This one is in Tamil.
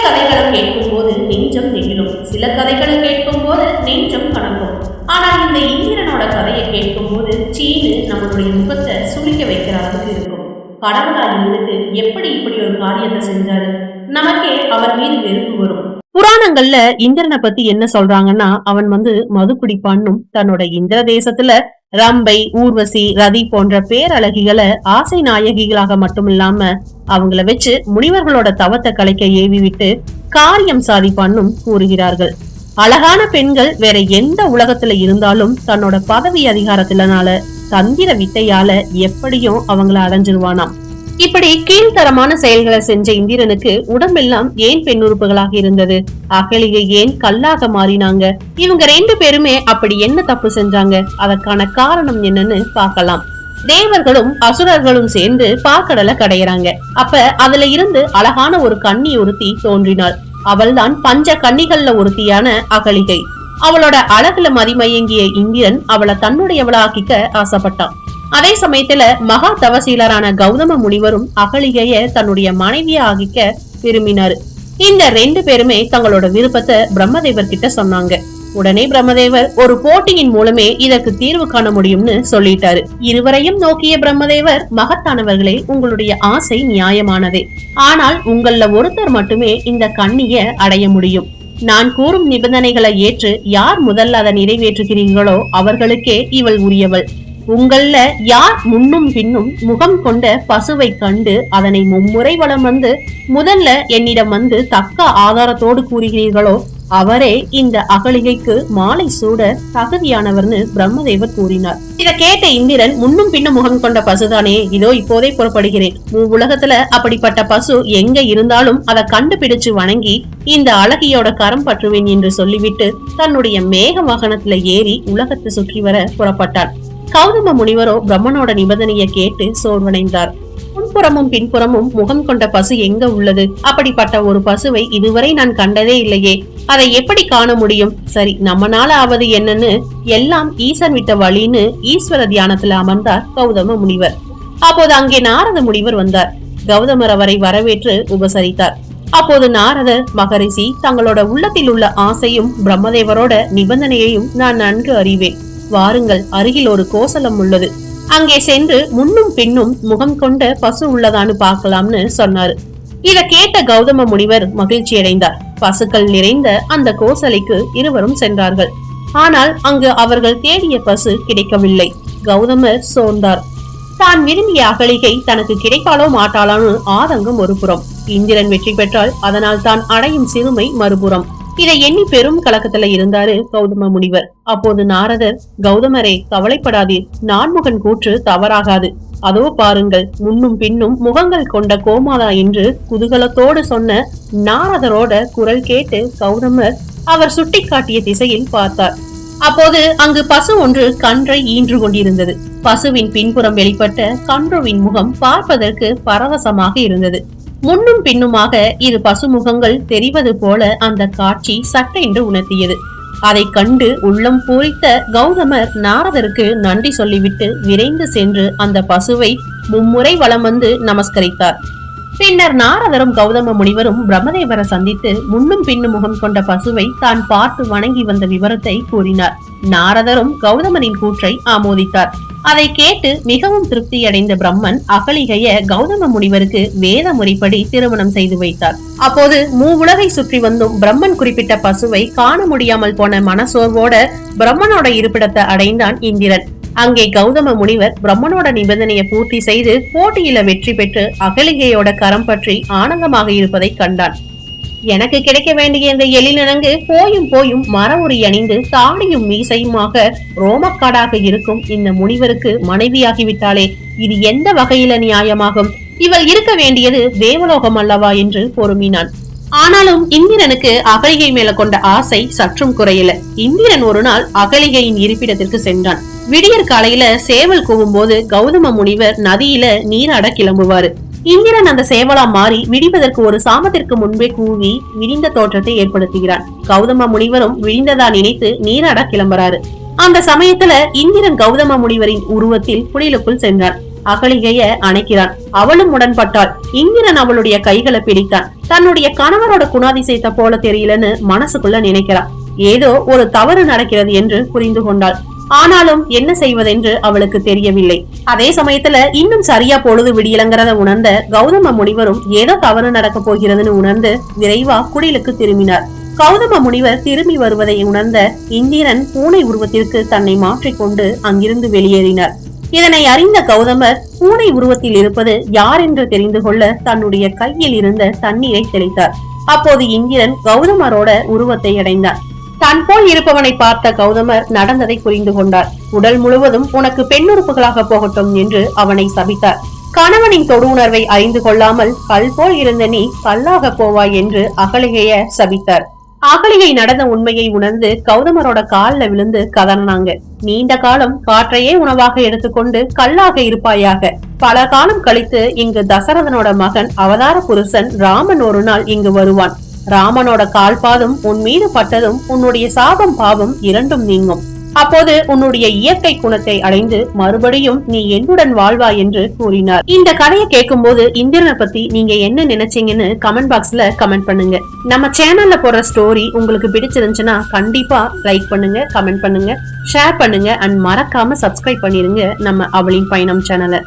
கதைகளை கேட்கும் போது நெஞ்சம் நெகிழும், சில கதைகளை கேட்கும் போது நெஞ்சம் கணக்கும். ஆனால் இந்த இந்திரனோட கதையை கேட்கும் போது சீனு நம்மளுடைய முகத்தை சுளிக்க வைக்கிற அளவுக்கு இருக்கும். கடவுளா இருந்துட்டு எப்படி இப்படி ஒரு காரியத்தை செஞ்சாரு, நமக்கே அவர் மீது வெறுப்பு வரும். புராணங்கள்ல இந்திரனை பத்தி என்ன சொல்றாங்கன்னா, அவன் மது குடிப்பான்னும், தன்னோட இந்திர தேசத்துல ரம்பை, ஊர்வசி, ரதி போன்ற பேரழகிகளை ஆசை நாயகிகளாக மட்டுமில்லாம அவங்கள வச்சு முனிவர்களோட தவத்தை கலைக்க ஏவி விட்டு காரியம் சாதிப்பான்னும் கூறுகிறார்கள். அழகான பெண்கள் வேற எந்த உலகத்துல இருந்தாலும் தன்னோட பதவி அதிகாரத்தினால தந்திர வித்தையால எப்படியும் அவங்கள அடைஞ்சிருவானாம். இப்படி கீழ்த்தரமான செயல்களை செஞ்ச இந்திரனுக்கு உடம்பெல்லாம் ஏன் பெண் உறுப்புகளாக இருந்தது? அகலிகை ஏன் கல்லாக மாறினாங்க? இவங்க 2 பேருமே அப்படி என்ன தப்பு செஞ்சாங்க? அதற்கான காரணம் என்னன்னு பார்க்கலாம். தேவர்களும் அசுரர்களும் சேர்ந்து பாக்கடலை கடையிறாங்க. அப்ப அதுல இருந்து அழகான ஒரு கன்னி ஒருத்தி தோன்றினாள். அவள்தான் பஞ்ச கன்னிகள்ல ஒருத்தியான அகலிகை. அவளோட அழகுல மதிமயங்கிய இந்திரன் அவளை தன்னுடையவளாக்கிக்க ஆசைப்பட்டான். அதே சமயத்துல மகா தவசீலரான கௌதம முனிவரும் அகலிகைய தன்னுடைய மனைவியா ஆகிக்க விரும்பினாரு. இந்த 2 பேருமே தங்களோட விருப்பத்தை பிரம்மதேவர் கிட்ட சொன்னாங்க. உடனே பிரம்மதேவர் ஒரு போட்டியின் மூலமே இதற்கு தீர்வு காண முடியும்னு சொல்லிட்டாரு. இருவரையும் நோக்கிய பிரம்மதேவர், மகத்தானவர்களே, உங்களுடைய ஆசை நியாயமானதே. ஆனால் உங்கள ஒருத்தர் மட்டுமே இந்த கண்ணிய அடைய முடியும். நான் கூறும் நிபந்தனைகளை ஏற்று யார் முதல்ல அதை நிறைவேற்றுகிறீர்களோ அவர்களுக்கே இவள் உரியவள். உங்கள யார் முன்னும் பின்னும் முகம் கொண்ட பசுவை கண்டு அதனை மும்முறை வலம் முதல்ல என்னிடம் தக்க ஆதாரத்தோடு கூறுகிறீர்களோ அவரே இந்த அகலிகைக்கு மாலை சூட தகுதியானவர்னு பிரம்மதேவர் கூறினார். இதை கேட்ட இந்திரன், முன்னும் பின்னும் முகம் கொண்ட பசுதானே, இதோ இப்போதே புறப்படுகிறேன். உலகத்துல அப்படிப்பட்ட பசு எங்க இருந்தாலும் அதை கண்டுபிடிச்சு வணங்கி இந்த அழகியோட கரம் பற்றுவேன் என்று சொல்லிவிட்டு தன்னுடைய மேக வாகனத்துல ஏறி உலகத்தை சுற்றி வர புறப்பட்டார். கௌதம முனிவரோ பிரம்மனோட நிபந்தனையை கேட்டு சோர்வடைந்தார். முன்புறமும் பின்புறமும் முகம் கொண்ட பசு எங்க உள்ளது? அப்படிப்பட்ட ஒரு பசுவை இதுவரை நான் கண்டதே இல்லையே, அதை எப்படி காண முடியும்? சரி, நம்மனால ஆவது என்னன்னு எல்லாம் ஈசன் விட்ட வழின்னு ஈஸ்வர தியானத்துல அமர்ந்தார் கௌதம முனிவர். அப்போது அங்கே நாரத முனிவர் வந்தார். கௌதமர் அவரை வரவேற்று உபசரித்தார். அப்போது நாரதர், மகரிஷி, தங்களோட உள்ளத்தில் உள்ள ஆசையும் பிரம்மதேவரோட நிபந்தனையையும் நான் நன்கு அறிவேன். வாருங்கள், அருகில் ஒரு கோசலம் உள்ளது. அங்கே சென்று முன்னும் பின்னும் முகம் கொண்ட பசு உள்ளதான்னு பார்க்கலாம்னு சொன்னாரு. இத கேட்ட கௌதம முனிவர் மகிழ்ச்சி அடைந்தார். பசுக்கள் நிறைந்த அந்த கோசலைக்கு இருவரும் சென்றார்கள். ஆனால் அங்கு அவர்கள் தேடிய பசு கிடைக்கவில்லை. கௌதமர் சோர்ந்தார். தான் விரும்பிய அகலிகை தனக்கு கிடைக்காலோ மாட்டாளான்னு ஆதங்கம் ஒரு புறம். இந்திரன் வெற்றி பெற்றால் அதனால் தான் அடையும் சிறுமை மறுபுறம். இதை எண்ணி பெரும் கலக்கத்துல இருந்தாரு கௌதம முனிவர். அப்போது நாரதர், கௌதமரே, கவலைப்படாதீர், நான்முகன் கூற்று தவறாகாது. அதோ பாருங்கள், முன்னும் பின்னும் முகங்கள் கொண்ட கோமாதா என்று குதூகலத்தோடு சொன்ன நாரதரோட குரல் கேட்டு கௌதமர் அவர் சுட்டிக்காட்டிய திசையில் பார்த்தார். அப்போது அங்கு பசு ஒன்று கன்றை ஈன்று கொண்டிருந்தது. பசுவின் பின்புறம் வெளிப்பட்ட கன்றுவின் முகம் பார்ப்பதற்கு பரவசமாக இருந்தது. முன்னும் பின்னுமாக 2 பசுமுகங்கள் தெரிவது போல அந்த காட்சி சட்டென்று உணர்த்தியது. அதை கண்டு உள்ளம் பூரித்த கௌதமர் நாரதருக்கு நன்றி சொல்லிவிட்டு விரைந்து சென்று அந்த பசுவை மும்முறை வலம் நமஸ்கரித்தார். பின்னர் நாரதரும் கௌதம முனிவரும் பிரம்மதேவரை சந்தித்து முன்னும் பின்னும் முகம் கொண்ட பசுவை தான் பார்த்து வணங்கி வந்த விவரத்தை கூறினார். நாரதரும் கௌதமனின் கூற்றை ஆமோதித்தார். அதை கேட்டு மிகவும் திருப்தி அடைந்த பிரம்மன் அகலிகைய கௌதம முனிவருக்கு வேத முறைப்படி திருமணம் செய்து வைத்தார். அப்போது உலகை சுற்றி வந்தும் பிரம்மன் குறிப்பிட்ட பசுவை காண முடியாமல் போன மனசோர்வோட பிரம்மனோட இருப்பிடத்தை அடைந்தான் இந்திரன். அங்கே கௌதம முனிவர் பிரம்மனோட நிபந்தனையை பூர்த்தி செய்து போட்டியில வெற்றி பெற்று அகலிகையோட கரம் பற்றி ஆனந்தமாக இருப்பதை கண்டான். எனக்கு கிடைக்க வேண்டிய இந்த எழிலனங்கு போயும் மர உரி அணிந்து தாடியும் மீசையுமாக ரோமக்காடாக இருக்கும் இந்த முனிவருக்கு மனைவியாகிவிட்டாளே, இது எந்த வகையில நியாயமாகும்? இவள் இருக்க வேண்டியது தேவலோகம் அல்லவா என்று பொறுமினான். ஆனாலும் இந்திரனுக்கு அகலிகை மேல கொண்ட ஆசை சற்றும் குறையல. இந்திரன் ஒரு நாள் அகலிகையின் இருப்பிடத்திற்கு சென்றான். விடியற் காலையில சேவல் கூவும் போது கௌதம முனிவர் நதியில நீராட கிளம்புவாரு. இந்திரன் அந்த சேவலா மாறி விடிவதற்கு ஒரு சாமத்திற்கு முன்பே கூவி விடிந்த தோற்றத்தை ஏற்படுத்துகிறான். கௌதம முனிவரும் விடிந்ததா நினைத்து நீராட கிளம்புறாரு. அந்த சமயத்துல இந்திரன் கௌதம முனிவரின் உருவத்தில் குடிலுக்குள் சென்றான். அகலிகைய அணைக்கிறான். அவளும் உடன்பட்டாள். இந்திரன் அவளுடைய கைகளை பிடித்தான். தன்னுடைய கணவரோட குணாதிசயத்தை போல தெரியலன்னு மனசுக்குள்ள நினைக்கிறான். ஏதோ ஒரு தவறு நடக்கிறது என்று புரிந்து கொண்டாள். ஆனாலும் என்ன செய்வதென்று அவளுக்கு தெரியவில்லை. அதே சமயத்துல இன்னும் சரியா பொழுது விடியலங்கிறத உணர்ந்த கௌதம முனிவரும் ஏதோ தவறு நடக்க போகிறதுன்னு உணர்ந்து விரைவா குடிலுக்கு திரும்பினார். கௌதம முனிவர் திரும்பி வருவதை உணர்ந்த இந்திரன் பூனை உருவத்திற்கு தன்னை மாற்றிக்கொண்டு அங்கிருந்து வெளியேறினார். இதனை அறிந்த கௌதமர் பூனை உருவத்தில் இருப்பது யார் என்று தெரிந்து கொள்ள தன்னுடைய கையில் இருந்த தண்ணீரை தெளித்தார். அப்போது இந்திரன் கௌதமரோட உருவத்தை அடைந்தார். தான் போல் இருப்பவனை பார்த்த கௌதமர் நடந்ததை புரிந்து கொண்டார். உடல் முழுவதும் உனக்கு பெண்ணுறுப்புகளாக போகட்டும் என்று அவனை சபித்தார். கணவனின் தொடு உணர்வை அறிந்து கொள்ளாமல் கல் போல் இருந்த நீ கல்லாக போவாய் என்று அகலிகைய சபித்தார். அகலிகை நடந்த உண்மையை உணர்ந்து கௌதமரோட கால்ல விழுந்து கதறினாங்க. நீண்ட காலம் காற்றையே உணவாக எடுத்துக்கொண்டு கல்லாக இருப்பாயாக. பல காலம் கழித்து இங்கு தசரதனோட மகன் அவதார புருஷன் ராமன் ஒரு நாள் இங்கு வருவான். ராமனோட கால்பாதம் உன் மீது பட்டதும் உன்னுடைய சாபம் பாவம் இரண்டும் நீங்கும். அப்போது உன்னுடைய இயற்கை குணத்தை அடைந்து மறுபடியும் நீ என்னுடன் வாழ்வா என்று கூறினார். இந்த கதையை கேட்கும் போது இந்திரனை பத்தி நீங்க என்ன நினைச்சீங்கன்னு கமெண்ட் பாக்ஸ்ல கமெண்ட் பண்ணுங்க. நம்ம சேனல்ல போடுற ஸ்டோரி உங்களுக்கு பிடிச்சிருந்துச்சுன்னா கண்டிப்பா லைக் பண்ணுங்க, கமெண்ட் பண்ணுங்க, ஷேர் பண்ணுங்க அண்ட் மறக்காம சப்ஸ்கிரைப் பண்ணிருங்க நம்ம அவளின் பயணம் சேனலை.